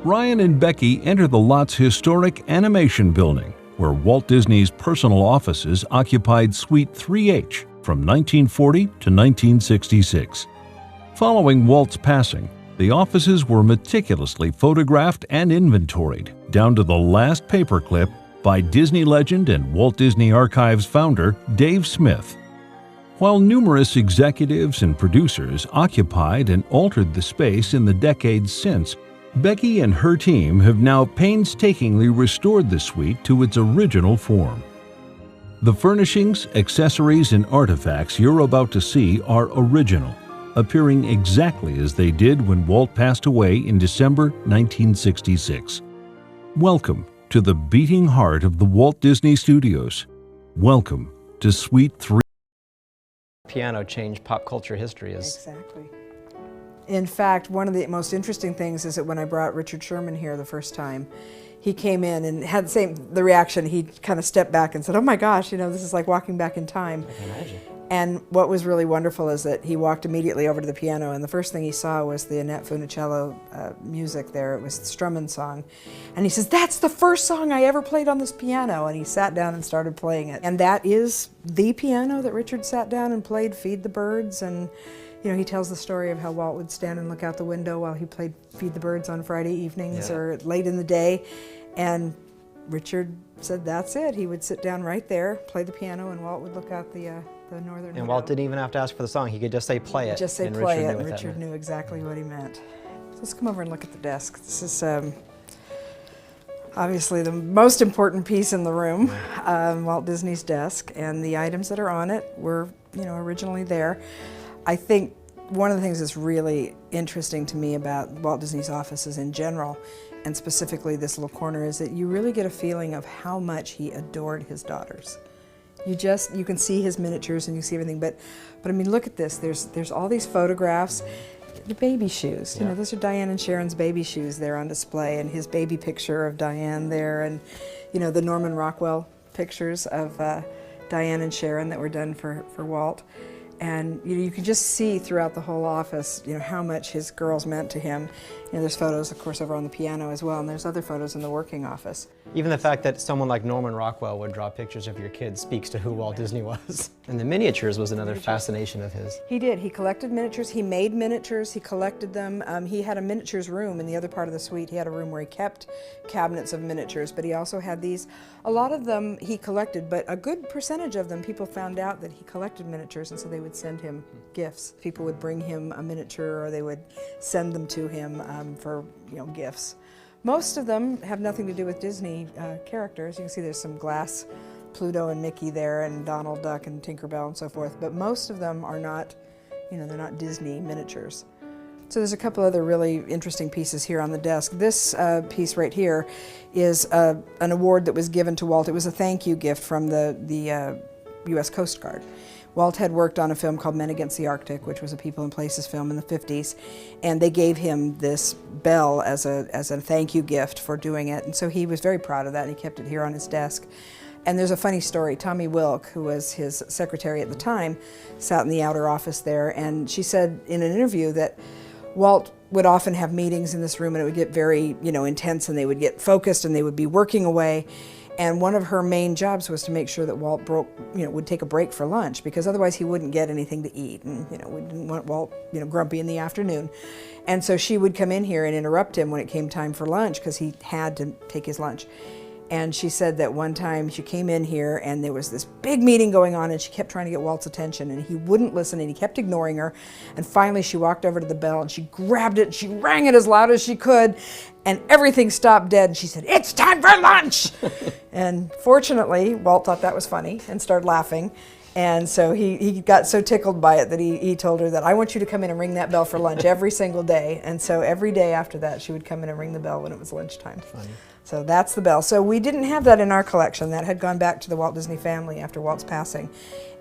Ryan and Becky enter the lot's historic animation building, where Walt Disney's personal offices occupied Suite 3H from 1940 to 1966. Following Walt's passing, the offices were meticulously photographed and inventoried, down to the last paperclip, by Disney legend and Walt Disney Archives founder Dave Smith. While numerous executives and producers occupied and altered the space in the decades since, Becky and her team have now painstakingly restored the suite to its original form. The furnishings, accessories, and artifacts you're about to see are original, appearing exactly as they did when Walt passed away in December 1966. Welcome to the beating heart of the Walt Disney Studios. Welcome to Suite 3. Piano changed pop culture history. Exactly. In fact, one of the most interesting things is that when I brought Richard Sherman here the first time, he came in and had the reaction. He kind of stepped back and said, "Oh my gosh, this is like walking back in time." I can imagine. And what was really wonderful is that he walked immediately over to the piano, and the first thing he saw was the Annette Funicello music there. It was the Strummin' song. And he says, "That's the first song I ever played on this piano." And he sat down and started playing it. And that is the piano that Richard sat down and played Feed the Birds. And he tells the story of how Walt would stand and look out the window while he played Feed the Birds on Friday evenings or late in the day. And Richard said that's it. He would sit down right there, play the piano, and Walt would look out the northern window. And Walt didn't even have to ask for the song. He could just say play it. Just say play it, and Richard knew exactly what he meant. So let's come over and look at the desk. This is obviously the most important piece in the room, Walt Disney's desk, and the items that are on it were originally there. I think one of the things that's really interesting to me about Walt Disney's offices in general, and specifically this little corner, is that you really get a feeling of how much he adored his daughters. You can see his miniatures and you see everything, but I mean, look at this. There's all these photographs. The baby shoes, those are Diane and Sharon's baby shoes there on display, and his baby picture of Diane there, and the Norman Rockwell pictures of Diane and Sharon that were done for Walt. And you can just see throughout the whole office, how much his girls meant to him. There's photos, of course, over on the piano as well, and there's other photos in the working office. Even the fact that someone like Norman Rockwell would draw pictures of your kids speaks to who Walt Disney was. And the miniatures was another fascination of his. He did. He collected miniatures. He made miniatures. He collected them. He had a miniatures room in the other part of the suite. He had a room where he kept cabinets of miniatures, but he also had these. A lot of them he collected, but a good percentage of them, people found out that he collected miniatures, and so they would send him gifts. People would bring him a miniature, or they would send them to him for gifts. Most of them have nothing to do with Disney characters. You can see there's some glass Pluto and Mickey there, and Donald Duck and Tinkerbell and so forth, but most of them are not, they're not Disney miniatures. So there's a couple other really interesting pieces here on the desk. This piece right here is an award that was given to Walt. It was a thank you gift from the U.S. Coast Guard. Walt had worked on a film called Men Against the Arctic, which was a People and Places film in the 50s, and they gave him this bell as a thank you gift for doing it, and so he was very proud of that, and he kept it here on his desk. And there's a funny story. Tommy Wilk, who was his secretary at the time, sat in the outer office there, and she said in an interview that Walt would often have meetings in this room, and it would get very intense, and they would get focused, and they would be working away. And one of her main jobs was to make sure that Walt would take a break for lunch, because otherwise he wouldn't get anything to eat. And we didn't want Walt grumpy in the afternoon. And so she would come in here and interrupt him when it came time for lunch, because he had to take his lunch. And she said that one time she came in here and there was this big meeting going on, and she kept trying to get Walt's attention, and he wouldn't listen, and he kept ignoring her. And finally she walked over to the bell and she grabbed it and she rang it as loud as she could, and everything stopped dead, and she said, "It's time for lunch!" And fortunately, Walt thought that was funny and started laughing. And so he got so tickled by it that he told her that, "I want you to come in and ring that bell for lunch every single day." And so every day after that, she would come in and ring the bell when it was lunchtime. Funny. So that's the bell. So we didn't have that in our collection. That had gone back to the Walt Disney family after Walt's passing.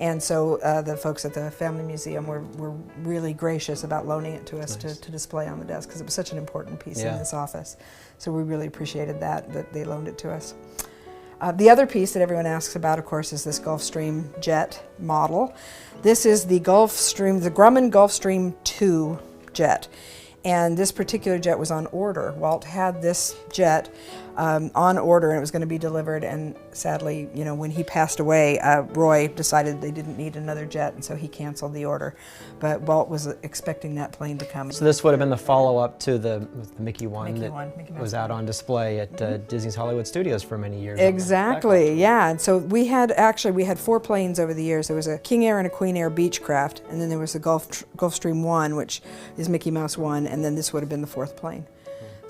And so the folks at the Family Museum were really gracious about loaning it to us to display on the desk, because it was such an important piece in this office. So we really appreciated that they loaned it to us. The other piece that everyone asks about, of course, is this Gulfstream jet model. This is the Grumman Gulfstream II jet. And this particular jet was on order. Walt had this jet on order, and it was going to be delivered. And sadly, you know, when he passed away, Roy decided they didn't need another jet, and so he canceled the order. But Walt was expecting that plane to come. So this would have been the follow-up to the Mickey one Mickey that one, Mickey Mouse was out on display at Disney's Hollywood Studios for many years. Exactly, yeah. And so we had 4 planes over the years. There was a King Air and a Queen Air Beechcraft, and then there was the Gulfstream 1, which is Mickey Mouse 1, and then this would have been the 4th plane.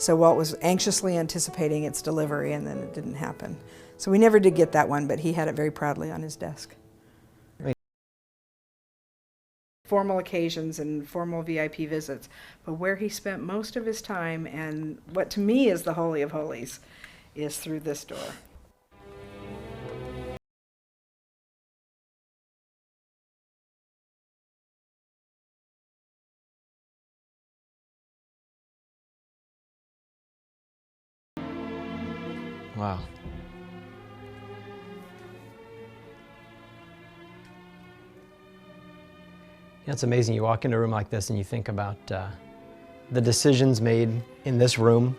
So Walt was anxiously anticipating its delivery, and then it didn't happen. So we never did get that one, but he had it very proudly on his desk. Formal occasions and formal VIP visits, but where he spent most of his time, and what to me is the Holy of Holies, is through this door. Wow. Yeah, it's amazing. You walk into a room like this and you think about the decisions made in this room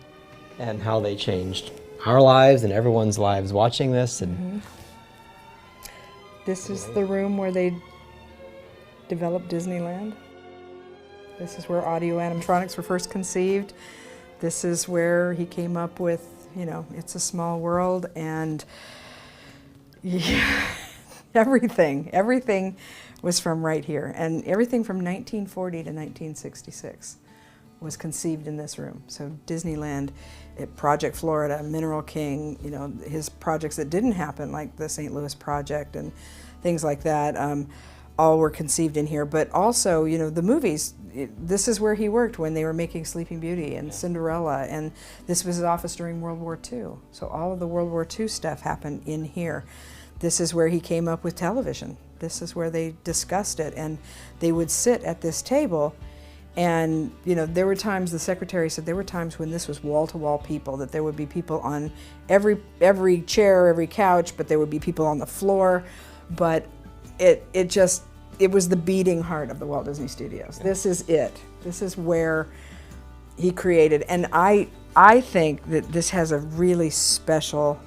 and how they changed our lives and everyone's lives watching this. And This is the room where they developed Disneyland. This is where audio animatronics were first conceived. This is where he came up with, you know, It's a Small World, and yeah, everything was from right here. And everything from 1940 to 1966 was conceived in this room. So Disneyland, Project Florida, Mineral King, you know, his projects that didn't happen, like the St. Louis Project and things like that, all were conceived in here. But also, you know, the movies, this is where he worked when they were making Sleeping Beauty and Cinderella, and this was his office during World War II. So all of the World War II stuff happened in here. This is where he came up with television. This is where they discussed it, and they would sit at this table. And, you know, there were times, the secretary said, there were times when this was wall-to-wall people, that there would be people on every chair, every couch, but there would be people on the floor. But it was the beating heart of the Walt Disney Studios. Yeah. This is it. This is where he created. And I think that this has a really special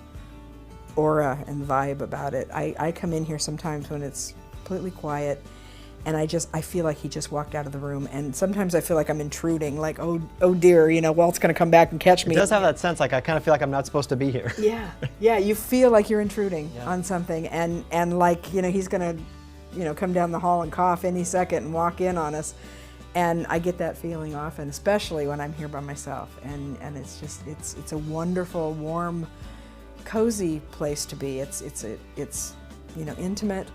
aura and vibe about it. I come in here sometimes when it's completely quiet, and I feel like he just walked out of the room. And sometimes I feel like I'm intruding, like, oh dear, you know, Walt's gonna come back and catch me. It does have that sense, like I kind of feel like I'm not supposed to be here. Yeah, you feel like you're intruding on something, and like, you know, he's gonna, you know, come down the hall and cough any second and walk in on us. And I get that feeling often, especially when I'm here by myself. And it's just, it's a wonderful, warm, cozy place to be. It's you know, intimate,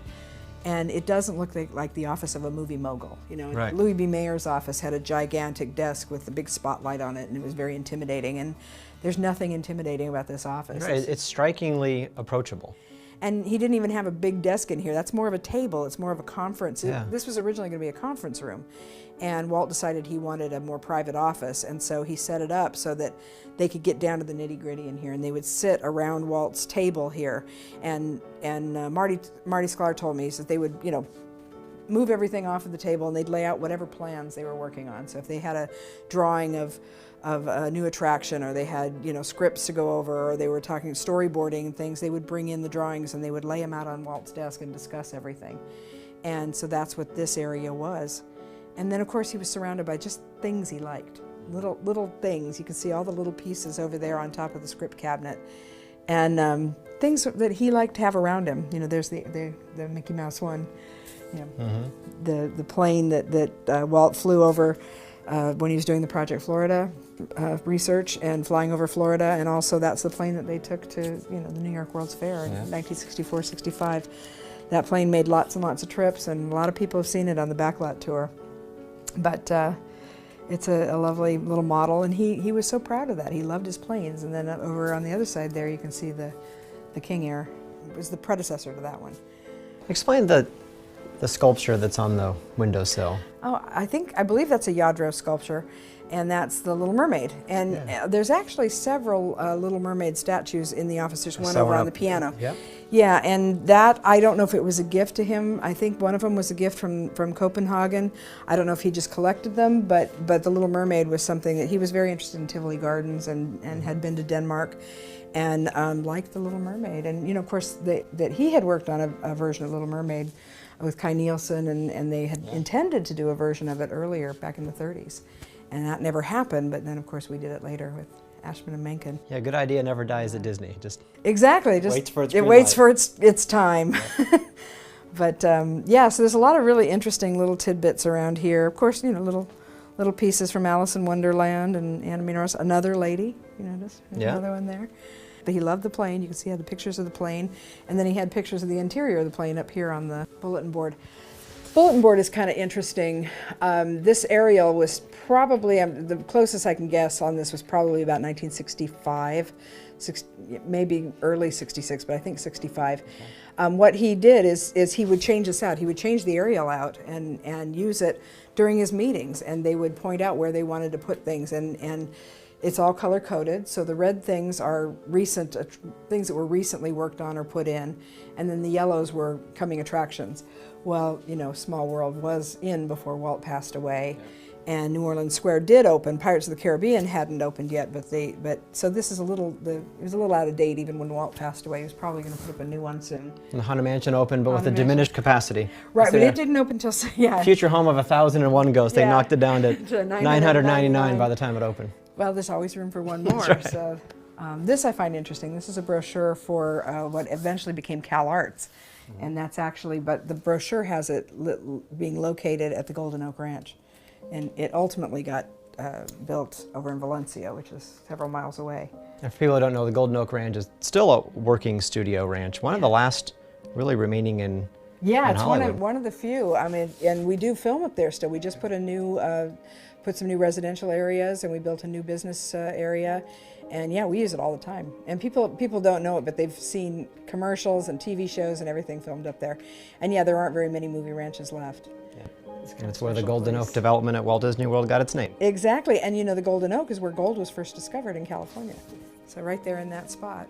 and it doesn't look like the office of a movie mogul. You know, right. Louis B. Mayer's office had a gigantic desk with a big spotlight on it, and it was very intimidating. And there's nothing intimidating about this office. Right. It's strikingly approachable. And he didn't even have a big desk in here. That's more of a table. It's more of a conference. Yeah. This was originally going to be a conference room. And Walt decided he wanted a more private office, and so he set it up so that they could get down to the nitty-gritty in here, and they would sit around Walt's table here. And Marty Sklar told me, he said they would, you know, move everything off of the table, and they'd lay out whatever plans they were working on. So if they had a drawing of a new attraction, or they had, you know, scripts to go over, or they were talking storyboarding and things, they would bring in the drawings and they would lay them out on Walt's desk and discuss everything. And so that's what this area was. And then, of course, he was surrounded by just things he liked, little things. You can see all the little pieces over there on top of the script cabinet, and things that he liked to have around him. You know, there's the Mickey Mouse one, you know, the plane that Walt flew over when he was doing the Project Florida research and flying over Florida, and also that's the plane that they took to, you know, the New York World's Fair in 1964-65. That plane made lots and lots of trips, and a lot of people have seen it on the backlot tour. But it's a lovely little model, and he was so proud of that. He loved his planes. And then over on the other side there, you can see the King Air. It was the predecessor to that one. Explain the sculpture that's on the windowsill. Oh, I believe that's a Yadro sculpture, and that's the Little Mermaid. And there's actually several Little Mermaid statues in the office. There's one over on the piano. Yep. Yeah, and that, I don't know if it was a gift to him. I think one of them was a gift from Copenhagen. I don't know if he just collected them, but the Little Mermaid was something that he was very interested in. Tivoli Gardens and had been to Denmark and liked the Little Mermaid. And, you know, of course, that he had worked on a version of Little Mermaid with Kai Nielsen, and they had intended to do a version of it earlier, back in the 30s. And that never happened, but then, of course, we did it later with Ashman and Menken. Yeah, good idea never dies at Disney. Just exactly. It waits for its time. Yep. But yeah, so there's a lot of really interesting little tidbits around here. Of course, you know, little pieces from Alice in Wonderland and Anna Mina Rosa. Another Lady, you notice? Another one there. But he loved the plane. You can see he had the pictures of the plane, and then he had pictures of the interior of the plane up here on the bulletin board. Bulletin board is kind of interesting. This aerial was probably, the closest I can guess on this was probably about 1965, maybe early 66, but I think 65. What he did is he would change this out. He would change the aerial out and use it during his meetings, and they would point out where they wanted to put things, and it's all color-coded, so the red things are recent, things that were recently worked on or put in, and then the yellows were coming attractions. Well, you know, Small World was in before Walt passed away, and New Orleans Square did open. Pirates of the Caribbean hadn't opened yet, but so this is it was a little out of date even when Walt passed away. He was probably going to put up a new one soon. And the Haunted Mansion opened, but with a diminished capacity. Right, but it didn't open till, yeah. Future home of 1,001 ghosts. They knocked it down to 999 by the time it opened. Well, there's always room for one more. Right. So, this I find interesting. This is a brochure for what eventually became Cal Arts. And that's actually, but the brochure has it being located at the Golden Oak Ranch. And it ultimately got built over in Valencia, which is several miles away. And for people who don't know, the Golden Oak Ranch is still a working studio ranch. One of the last really remaining in it's Hollywood. one of the few. I mean, and we do film up there still. We just put put some new residential areas, and we built a new business area. And yeah, we use it all the time. And people don't know it, but they've seen commercials and TV shows and everything filmed up there. And yeah, there aren't very many movie ranches left. Yeah. And it's where the Golden Oak development at Walt Disney World got its name. Exactly. And you know, the Golden Oak is where gold was first discovered in California. So right there in that spot.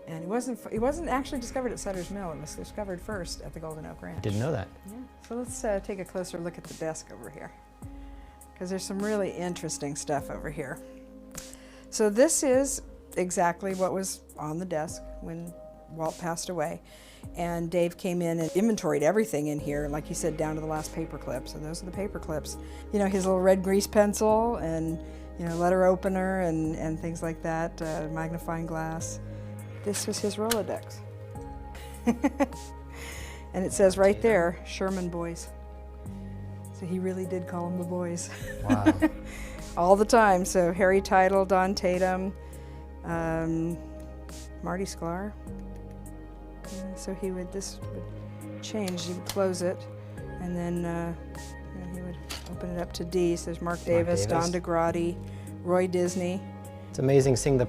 And it wasn't actually discovered at Sutter's Mill. It was discovered first at the Golden Oak Ranch. Didn't know that. Yeah. So let's take a closer look at the desk over here, because there's some really interesting stuff over here. So this is exactly what was on the desk when Walt passed away. And Dave came in and inventoried everything in here, like you said, down to the last paper clips. And those are the paper clips. You know, his little red grease pencil and, you know, letter opener and things like that, magnifying glass. This was his Rolodex. And it says right there, Sherman Boys. So he really did call them the boys. Wow. All the time. So Harry Teitel, Don Tatum, Marty Sklar. So this would change. He would close it, and then he would open it up to D. So there's Mark Davis, Don DeGrady, Roy Disney. It's amazing seeing the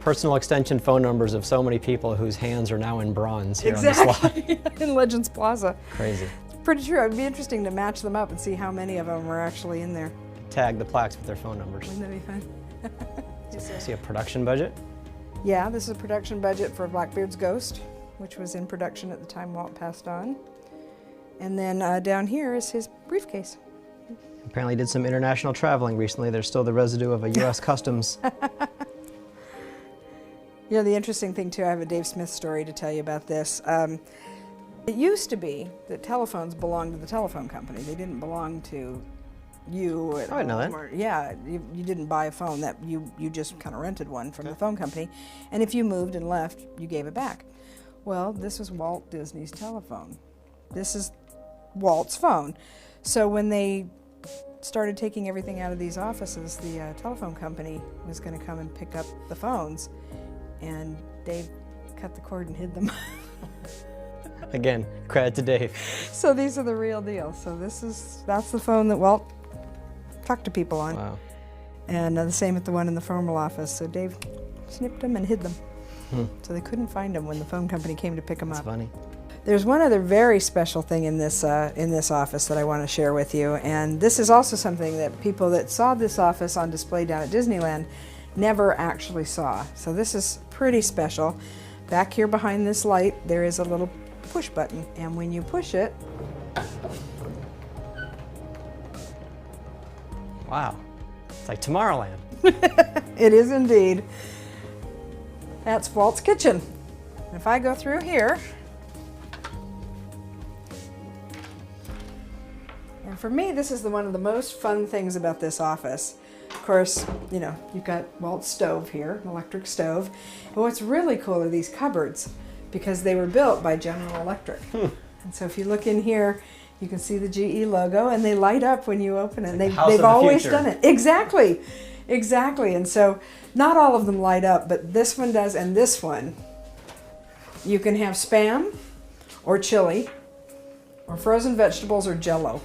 personal extension phone numbers of so many people whose hands are now in bronze here on the slide. In Legends Plaza. Crazy. Pretty true. It would be interesting to match them up and see how many of them are actually in there. Tag the plaques with their phone numbers. Wouldn't that be fun? See a production budget? Yeah, this is a production budget for Blackbeard's Ghost, which was in production at the time Walt passed on. And then down here is his briefcase. Apparently did some international traveling recently. There's still the residue of a U.S. Customs. You know, the interesting thing, too, I have a Dave Smith story to tell you about this. It used to be that telephones belonged to the telephone company. They didn't belong to you. I didn't know that. Yeah, you didn't buy a phone. That you just kind of rented one from the phone company. And if you moved and left, you gave it back. Well, this was Walt Disney's telephone. This is Walt's phone. So when they started taking everything out of these offices, the telephone company was going to come and pick up the phones. And Dave cut the cord and hid them. Again, credit to Dave. So these are the real deal. So that's the phone that Walt talked to people on. Wow. And the same with the one in the formal office. So Dave snipped them and hid them. So they couldn't find them when the phone company came to pick them up. That's funny. There's one other very special thing in this office that I want to share with you, and this is also something that people that saw this office on display down at Disneyland never actually saw. So this is pretty special. Back here behind this light, there is a little push button, and when you push it, wow, it's like Tomorrowland. it is indeed. That's Walt's kitchen. If I go through here, and for me, this is one of the most fun things about this office. Of course, you know, you've got Walt's stove here, an electric stove. And what's really cool are these cupboards, because they were built by General Electric. And so if you look in here, you can see the GE logo, and they light up when you open it. They've always done it. Exactly. Exactly. And so not all of them light up, but this one does, and this one. You can have Spam or chili or frozen vegetables or Jell-O.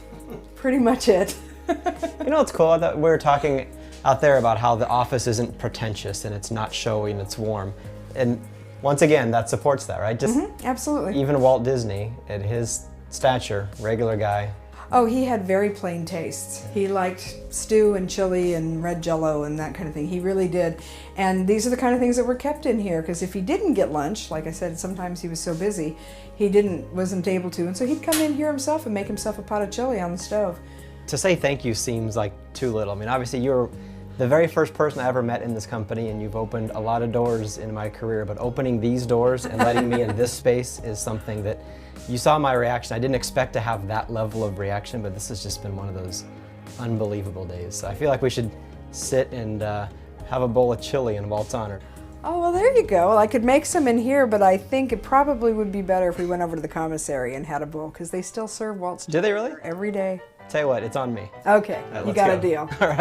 Pretty much it. You know what's cool? I thought we were talking out there about how the office isn't pretentious and it's not showy and it's warm. And once again, that supports that, right? Just absolutely. Even Walt Disney, at his stature, regular guy. Oh, he had very plain tastes. He liked stew and chili and red Jell-O and that kind of thing. He really did. And these are the kind of things that were kept in here, because if he didn't get lunch, like I said, sometimes he was so busy, he wasn't able to. And so he'd come in here himself and make himself a pot of chili on the stove. To say thank you seems like too little. I mean, obviously you're the very first person I ever met in this company, and you've opened a lot of doors in my career, but opening these doors and letting me in this space is something that you saw my reaction. I didn't expect to have that level of reaction, but this has just been one of those unbelievable days. So I feel like we should sit and have a bowl of chili in Walt's honor. Oh, well, there you go. Well, I could make some in here, but I think it probably would be better if we went over to the commissary and had a bowl, because they still serve Walt's Do they really? every day. Tell you what, it's on me. Okay, All right, you let's got go. a deal. All right.